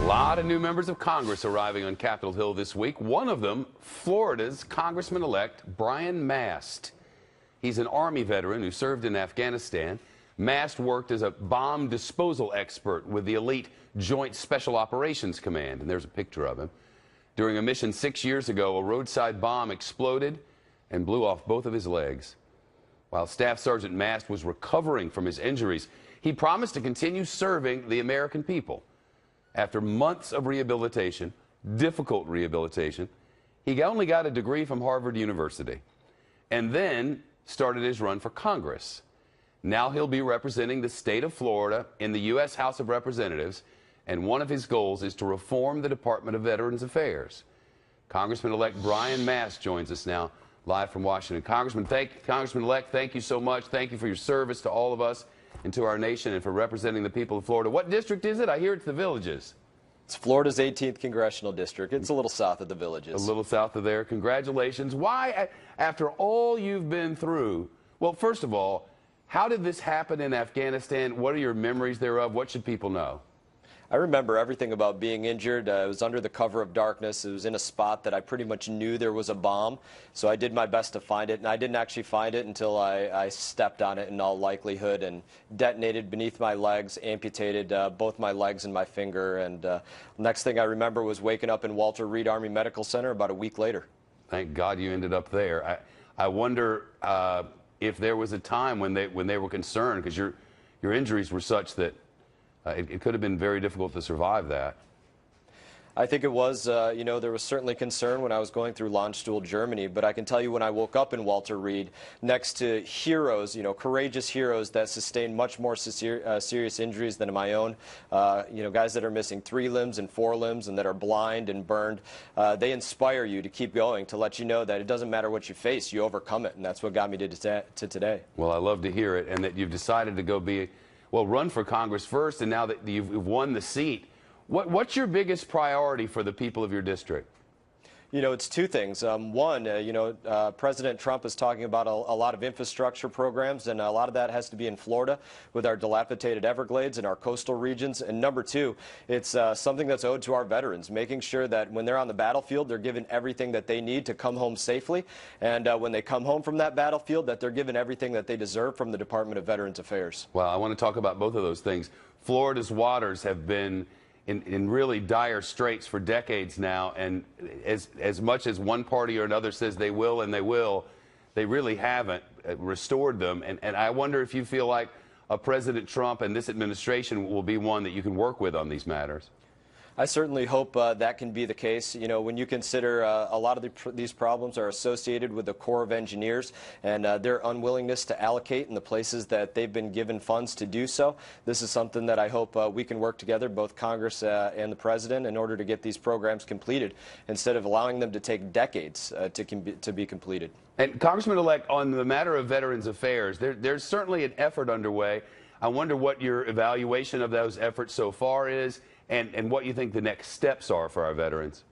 A lot of new members of Congress arriving on Capitol Hill this week. One of them, Florida's Congressman-elect Brian Mast. He's an Army veteran who served in Afghanistan. Mast worked as a bomb disposal expert with the elite Joint Special Operations Command, and there's a picture of him. During a mission 6 years ago, a roadside bomb exploded and blew off both of his legs. While Staff Sergeant Mast was recovering from his injuries, he promised to continue serving the American people. After months of rehabilitation, difficult rehabilitation, he only got a degree from Harvard University and then started his run for Congress. Now he'll be representing the state of Florida in the U.S. House of Representatives, and one of his goals is to reform the Department of Veterans Affairs. Congressman-elect Brian Mast joins us now live from Washington. Congressman-elect, thank you so much. Thank you for your service to all of us and to our nation and for representing the people of Florida. What district is it? I hear it's the Villages. It's Florida's 18th Congressional District. It's a little south of the Villages. A little south of there. Congratulations. Why, after all you've been through, well, first of all, how did this happen in Afghanistan? What are your memories thereof? What should people know? I remember everything about being injured. It was under the cover of darkness. It was in a spot that I pretty much knew there was a bomb, so I did my best to find it, and I didn't actually find it until I stepped on it in all likelihood and detonated beneath my legs, amputated both my legs and my finger, and next thing I remember was waking up in Walter Reed Army Medical Center about a week later. Thank God you ended up there. I wonder if there was a time when they were concerned, because your injuries were such that it could have been very difficult to survive that. I think it was, you know, there was certainly concern when I was going through Landstuhl, Germany, but I can tell you when I woke up in Walter Reed next to heroes, you know, courageous heroes that sustained much more serious injuries than my own, you know, guys that are missing 3 limbs and 4 limbs and that are blind and burned, they inspire you to keep going, to let you know that it doesn't matter what you face, you overcome it, and that's what got me to today. Well, I love to hear it, and that you've decided to go run for Congress first, and now that you've won the seat, what's your biggest priority for the people of your district? You know, it's 2 things. One, you know, President Trump is talking about a lot of infrastructure programs, and a lot of that has to be in Florida with our dilapidated Everglades and our coastal regions. And number 2, it's something that's owed to our veterans, making sure that when they're on the battlefield, they're given everything that they need to come home safely. And when they come home from that battlefield, that they're given everything that they deserve from the Department of Veterans Affairs. Well, I want to talk about both of those things. Florida's waters have been in really dire straits for decades now, and as much as one party or another says they will and they really haven't restored them. And I wonder if you feel like President Trump and this administration will be one that you can work with on these matters. I certainly hope that can be the case. You know, when you consider a lot of these problems are associated with the Corps of Engineers and their unwillingness to allocate in the places that they've been given funds to do so, this is something that I hope we can work together, both Congress and the President, in order to get these programs completed, instead of allowing them to take decades to be completed. And Congressman-elect, on the matter of Veterans Affairs, there's certainly an effort underway. I wonder what your evaluation of those efforts so far is, and what you think the next steps are for our veterans.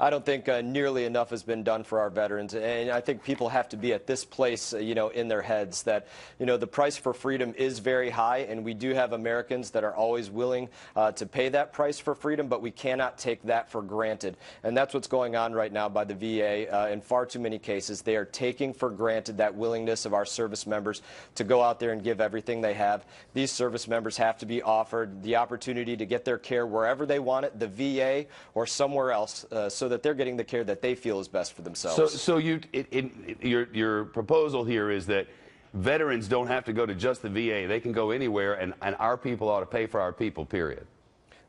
I don't think nearly enough has been done for our veterans, and I think people have to be at this place, you know, in their heads that, you know, the price for freedom is very high, and we do have Americans that are always willing to pay that price for freedom, but we cannot take that for granted. And that's what's going on right now by the VA in far too many cases. They are taking for granted that willingness of our service members to go out there and give everything they have. These service members have to be offered the opportunity to get their care wherever they want it, the VA or somewhere else, so that they're getting the care that they feel is best for themselves. So your proposal here is that veterans don't have to go to just the VA. They can go anywhere, and our people ought to pay for our people, period.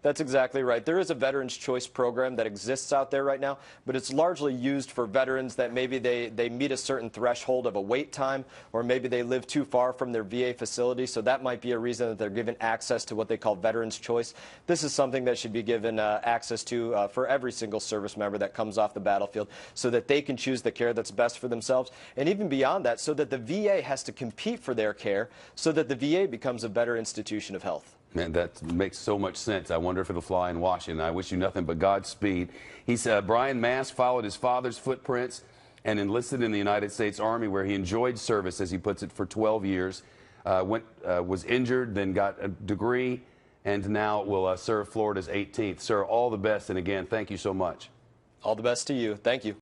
That's exactly right. There is a Veterans Choice program that exists out there right now, but it's largely used for veterans that maybe they meet a certain threshold of a wait time, or maybe they live too far from their VA facility, so that might be a reason that they're given access to what they call Veterans Choice. This is something that should be given access to for every single service member that comes off the battlefield, so that they can choose the care that's best for themselves, and even beyond that, so that the VA has to compete for their care, so that the VA becomes a better institution of health. Man, that makes so much sense. I wonder if it'll fly in Washington. I wish you nothing but Godspeed. Brian Mast followed his father's footprints and enlisted in the United States Army, where he enjoyed service, as he puts it, for 12 years. Was injured, then got a degree, and now will serve Florida's 18th. Sir, all the best, and again, thank you so much. All the best to you. Thank you.